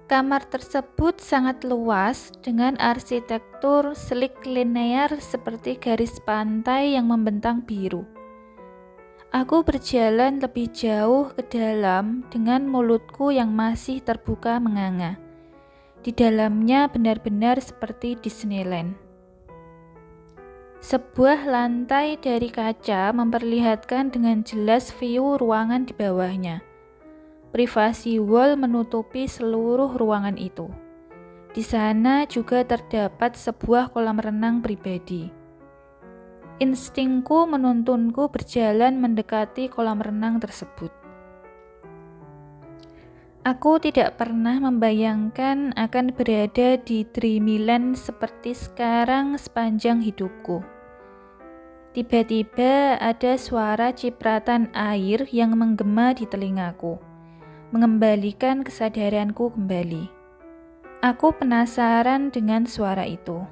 Kamar tersebut sangat luas dengan arsitektur slik linear seperti garis pantai yang membentang biru. Aku berjalan lebih jauh ke dalam dengan mulutku yang masih terbuka menganga. Di dalamnya benar-benar seperti Disneyland. Sebuah lantai dari kaca memperlihatkan dengan jelas view ruangan di bawahnya. Privasi wall menutupi seluruh ruangan itu. Di sana juga terdapat sebuah kolam renang pribadi. Instingku menuntunku berjalan mendekati kolam renang tersebut. Aku tidak pernah membayangkan akan berada di Dreamland seperti sekarang sepanjang hidupku. Tiba-tiba ada suara cipratan air yang menggema di telingaku, mengembalikan kesadaranku kembali. Aku penasaran dengan suara itu.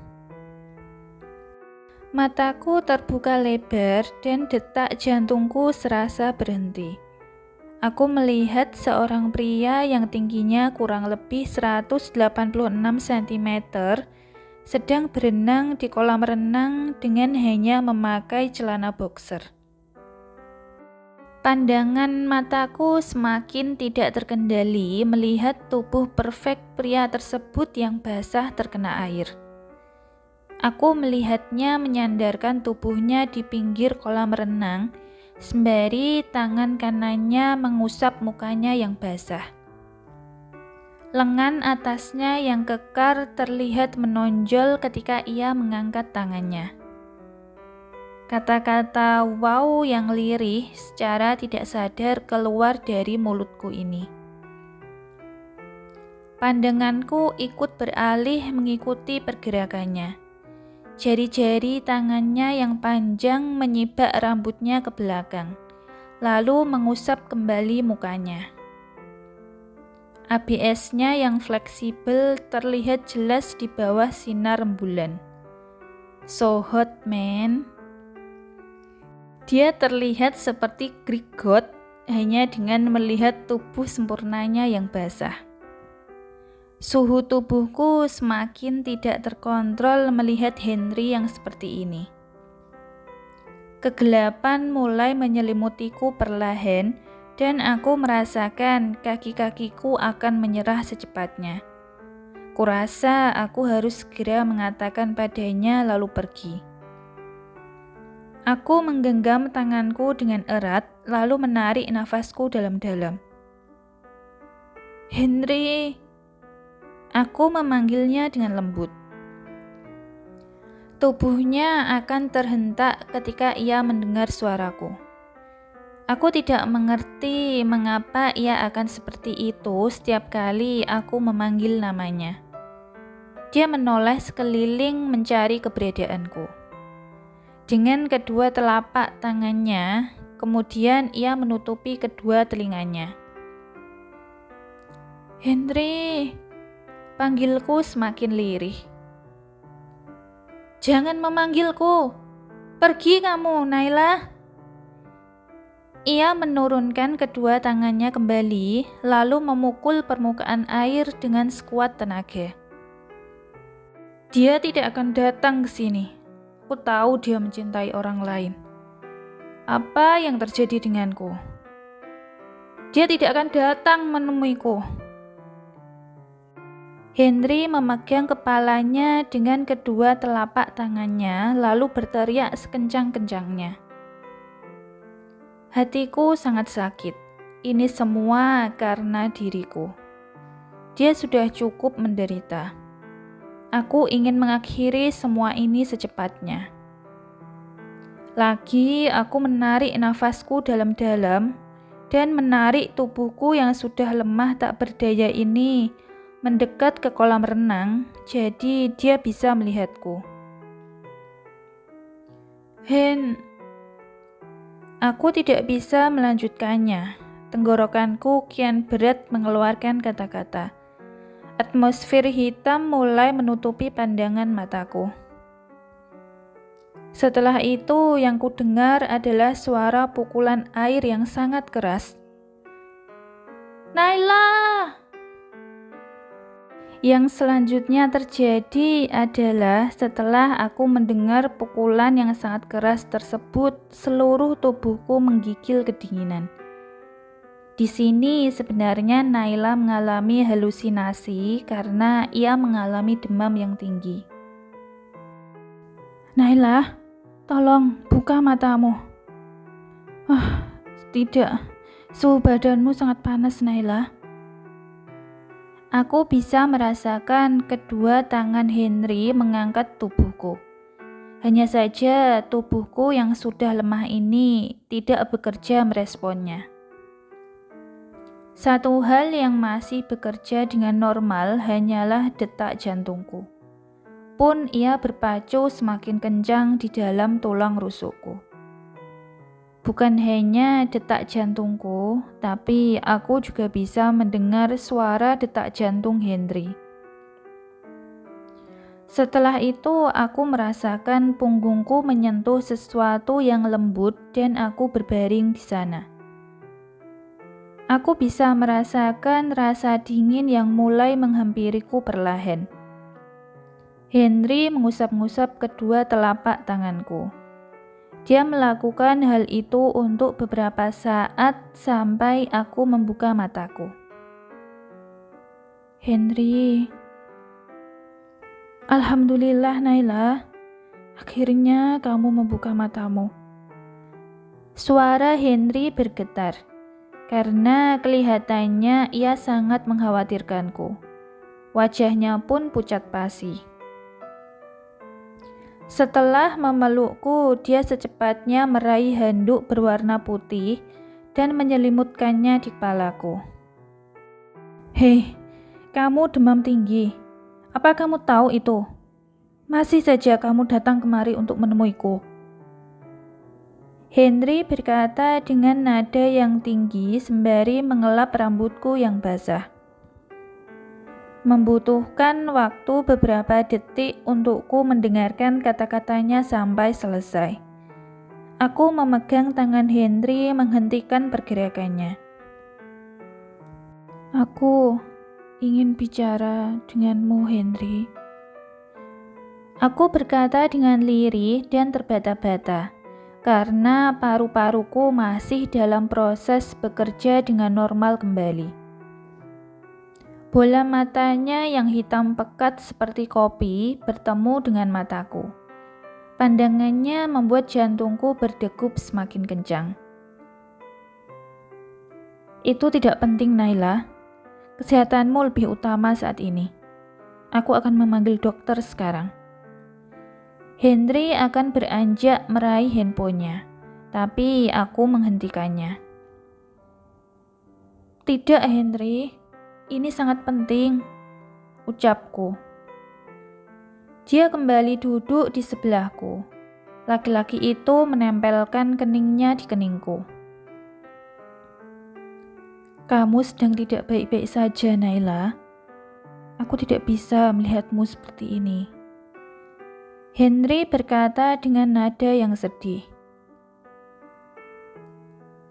Mataku terbuka lebar dan detak jantungku serasa berhenti. Aku melihat seorang pria yang tingginya kurang lebih 186 cm sedang berenang di kolam renang dengan hanya memakai celana boxer. Pandangan mataku semakin tidak terkendali melihat tubuh perfect pria tersebut yang basah terkena air. Aku melihatnya menyandarkan tubuhnya di pinggir kolam renang, sembari tangan kanannya mengusap mukanya yang basah. Lengan atasnya yang kekar terlihat menonjol ketika ia mengangkat tangannya. Kata-kata wow yang lirih secara tidak sadar keluar dari mulutku ini. Pandanganku ikut beralih mengikuti pergerakannya. Jari-jari tangannya yang panjang menyibak rambutnya ke belakang, lalu mengusap kembali mukanya. ABS-nya yang fleksibel terlihat jelas di bawah sinar rembulan. So hot, man. Dia terlihat seperti Greek god hanya dengan melihat tubuh sempurnanya yang basah. Suhu tubuhku semakin tidak terkontrol melihat Henry yang seperti ini. Kegelapan mulai menyelimutiku perlahan dan aku merasakan kaki-kakiku akan menyerah secepatnya. Kurasa aku harus segera mengatakan padanya lalu pergi. Aku menggenggam tanganku dengan erat lalu menarik nafasku dalam-dalam. Henry! Aku memanggilnya dengan lembut. Tubuhnya akan terhentak ketika ia mendengar suaraku. Aku tidak mengerti mengapa ia akan seperti itu setiap kali aku memanggil namanya. Dia menoleh sekeliling mencari keberadaanku. Dengan kedua telapak tangannya, kemudian ia menutupi kedua telinganya. Henry! Panggilku semakin lirih. Jangan memanggilku. Pergi kamu, Naila. Ia menurunkan kedua tangannya kembali, lalu memukul permukaan air dengan sekuat tenaga. Dia tidak akan datang ke sini. Aku tahu dia mencintai orang lain. Apa yang terjadi denganku? Dia tidak akan datang menemuiku. Henry memegang kepalanya dengan kedua telapak tangannya lalu berteriak sekencang-kencangnya. Hatiku sangat sakit. Ini semua karena diriku. Dia sudah cukup menderita. Aku ingin mengakhiri semua ini secepatnya. Lagi aku menarik nafasku dalam-dalam dan menarik tubuhku yang sudah lemah tak berdaya ini mendekat ke kolam renang, jadi dia bisa melihatku. Aku tidak bisa melanjutkannya. Tenggorokanku kian berat mengeluarkan kata-kata. Atmosfer hitam mulai menutupi pandangan mataku. Setelah itu, yang kudengar adalah suara pukulan air yang sangat keras. Naila! Yang selanjutnya terjadi adalah setelah aku mendengar pukulan yang sangat keras tersebut, seluruh tubuhku menggigil kedinginan. Di sini sebenarnya Naila mengalami halusinasi karena ia mengalami demam yang tinggi. Naila, tolong buka matamu. Tidak, suhu badanmu sangat panas, Naila. Aku bisa merasakan kedua tangan Henry mengangkat tubuhku. Hanya saja tubuhku yang sudah lemah ini tidak bekerja meresponnya. Satu hal yang masih bekerja dengan normal hanyalah detak jantungku. Pun ia berpacu semakin kencang di dalam tulang rusukku. Bukan hanya detak jantungku, tapi aku juga bisa mendengar suara detak jantung Henry. Setelah itu, aku merasakan punggungku menyentuh sesuatu yang lembut dan aku berbaring di sana. Aku bisa merasakan rasa dingin yang mulai menghampiriku perlahan. Henry mengusap-ngusap kedua telapak tanganku. Dia melakukan hal itu untuk beberapa saat sampai aku membuka mataku. Henry. Alhamdulillah, Naila. Akhirnya kamu membuka matamu. Suara Henry bergetar karena kelihatannya ia sangat mengkhawatirkanku. Wajahnya pun pucat pasi. Setelah memelukku, dia secepatnya meraih handuk berwarna putih dan menyelimutkannya di kepalaku. Hei, kamu demam tinggi. Apa kamu tahu itu? Masih saja kamu datang kemari untuk menemuiku. Henry berkata dengan nada yang tinggi sembari mengelap rambutku yang basah. Membutuhkan waktu beberapa detik untukku mendengarkan kata-katanya sampai selesai. Aku memegang tangan Henry menghentikan pergerakannya. Aku ingin bicara denganmu, Henry. Aku berkata dengan lirih dan terbata-bata, karena paru-paruku masih dalam proses bekerja dengan normal kembali. Bola matanya yang hitam pekat seperti kopi bertemu dengan mataku. Pandangannya membuat jantungku berdegup semakin kencang. Itu tidak penting, Naila. Kesehatanmu lebih utama saat ini. Aku akan memanggil dokter sekarang. Henry akan beranjak meraih handphonenya, tapi aku menghentikannya. Tidak, Henry. Ini sangat penting, ucapku. Dia kembali duduk di sebelahku. Laki-laki itu menempelkan keningnya di keningku. Kamu sedang tidak baik-baik saja, Naila. Aku tidak bisa melihatmu seperti ini. Henry berkata dengan nada yang sedih.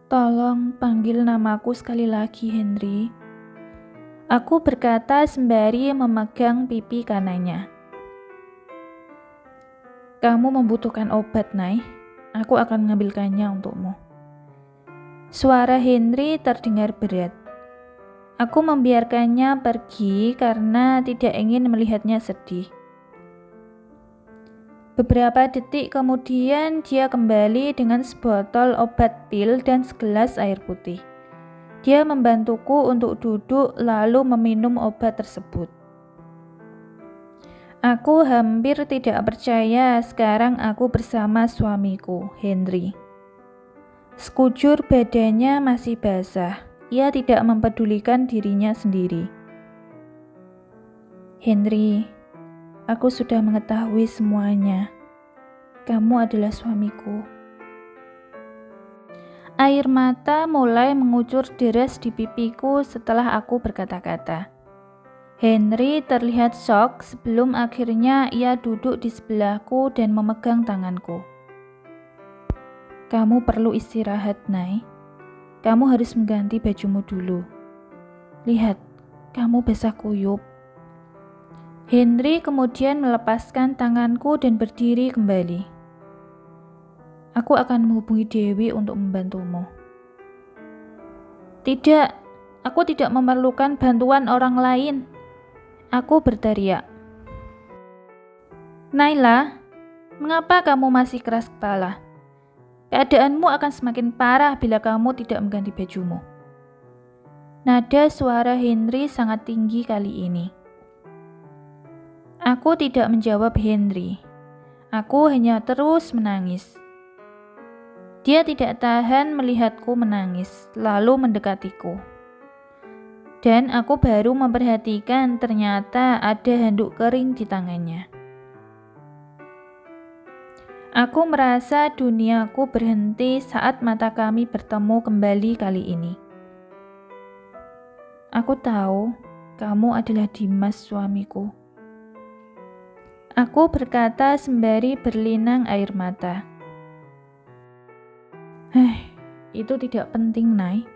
Tolong panggil namaku sekali lagi, Henry. Aku berkata sembari memegang pipi kanannya. Kamu membutuhkan obat, Nay. Aku akan mengambilkannya untukmu. Suara Henry terdengar berat. Aku membiarkannya pergi karena tidak ingin melihatnya sedih. Beberapa detik kemudian dia kembali dengan sebotol obat pil dan segelas air putih. Dia membantuku untuk duduk lalu meminum obat tersebut. Aku hampir tidak percaya sekarang aku bersama suamiku, Henry. Sekujur badannya masih basah. Ia tidak mempedulikan dirinya sendiri. Henry, aku sudah mengetahui semuanya. Kamu adalah suamiku. Air mata mulai mengucur deras di pipiku setelah aku berkata-kata. Henry terlihat shock sebelum akhirnya ia duduk di sebelahku dan memegang tanganku. Kamu perlu istirahat, Nay. Kamu harus mengganti bajumu dulu. Lihat, kamu basah kuyup. Henry kemudian melepaskan tanganku dan berdiri kembali. Aku akan menghubungi Dewi untuk membantumu. Tidak, aku tidak memerlukan bantuan orang lain. Aku berteriak. Naila, mengapa kamu masih keras kepala? Keadaanmu akan semakin parah bila kamu tidak mengganti bajumu. Nada suara Henry sangat tinggi kali ini. Aku tidak menjawab Henry. Aku hanya terus menangis. Dia tidak tahan melihatku menangis, lalu mendekatiku. Dan aku baru memperhatikan ternyata ada handuk kering di tangannya. Aku merasa duniaku berhenti saat mata kami bertemu kembali kali ini. Aku tahu kamu adalah Dimas, suamiku. Aku berkata sembari berlinang air mata. Itu tidak penting, Nay.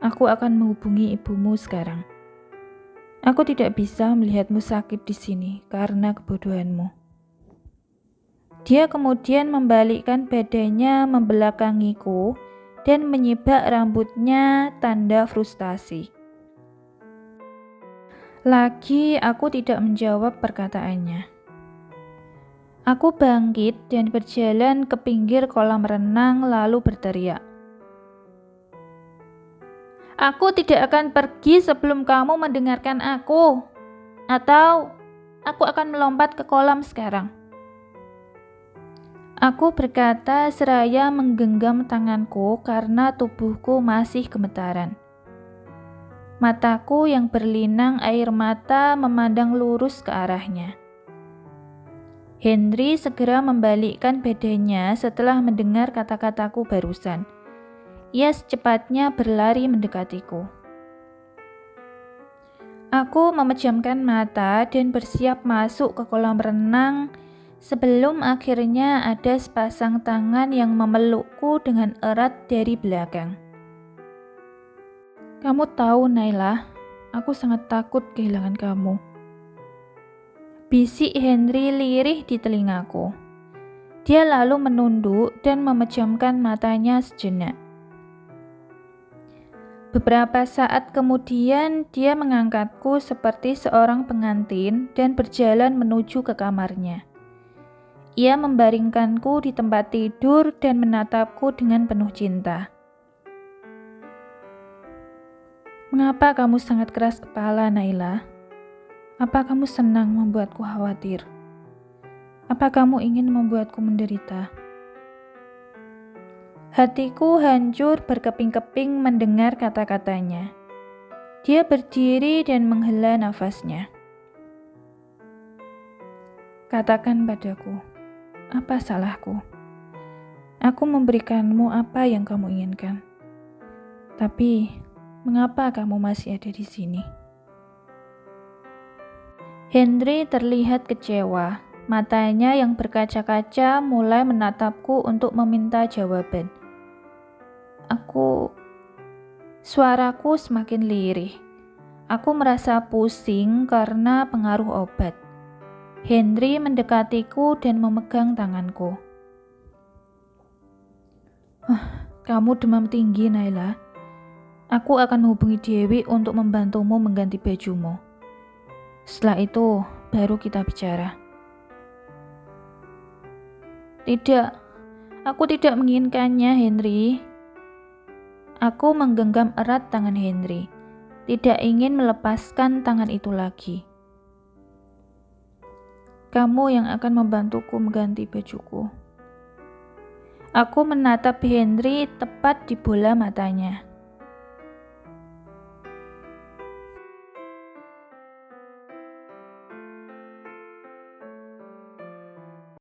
Aku akan menghubungi ibumu sekarang. Aku tidak bisa melihatmu sakit di sini karena kebodohanmu. Dia kemudian membalikkan badannya membelakangiku dan menyibak rambutnya tanda frustasi. Lagi aku tidak menjawab perkataannya. Aku bangkit dan berjalan ke pinggir kolam renang lalu berteriak. Aku tidak akan pergi sebelum kamu mendengarkan aku. Atau aku akan melompat ke kolam sekarang. Aku berkata seraya menggenggam tanganku karena tubuhku masih gemetaran. Mataku yang berlinang air mata memandang lurus ke arahnya. Henry segera membalikkan badannya setelah mendengar kata-kataku barusan. Ia secepatnya berlari mendekatiku. Aku memejamkan mata dan bersiap masuk ke kolam renang sebelum akhirnya ada sepasang tangan yang memelukku dengan erat dari belakang. Kamu tahu, Naila, aku sangat takut kehilangan kamu. Bisik Henry lirih di telingaku. Dia lalu menunduk dan memejamkan matanya sejenak. Beberapa saat kemudian dia mengangkatku seperti seorang pengantin dan berjalan menuju ke kamarnya. Ia membaringkanku di tempat tidur dan menatapku dengan penuh cinta. Mengapa kamu sangat keras kepala, Naila? Apa kamu senang membuatku khawatir? Apa kamu ingin membuatku menderita? Hatiku hancur berkeping-keping mendengar kata-katanya. Dia berdiri dan menghela nafasnya. Katakan padaku, apa salahku? Aku memberikanmu apa yang kamu inginkan. Tapi, mengapa kamu masih ada di sini? Henry terlihat kecewa. Matanya yang berkaca-kaca mulai menatapku untuk meminta jawaban. Suaraku semakin lirih. Aku merasa pusing karena pengaruh obat. Henry mendekatiku dan memegang tanganku. Kamu demam tinggi, Naila. Aku akan menghubungi Dewi untuk membantumu mengganti bajumu. Setelah itu, baru kita bicara. Tidak, aku tidak menginginkannya, Henry. Aku menggenggam erat tangan Henry, tidak ingin melepaskan tangan itu lagi. Kamu yang akan membantuku mengganti bajuku. Aku menatap Henry tepat di bola matanya.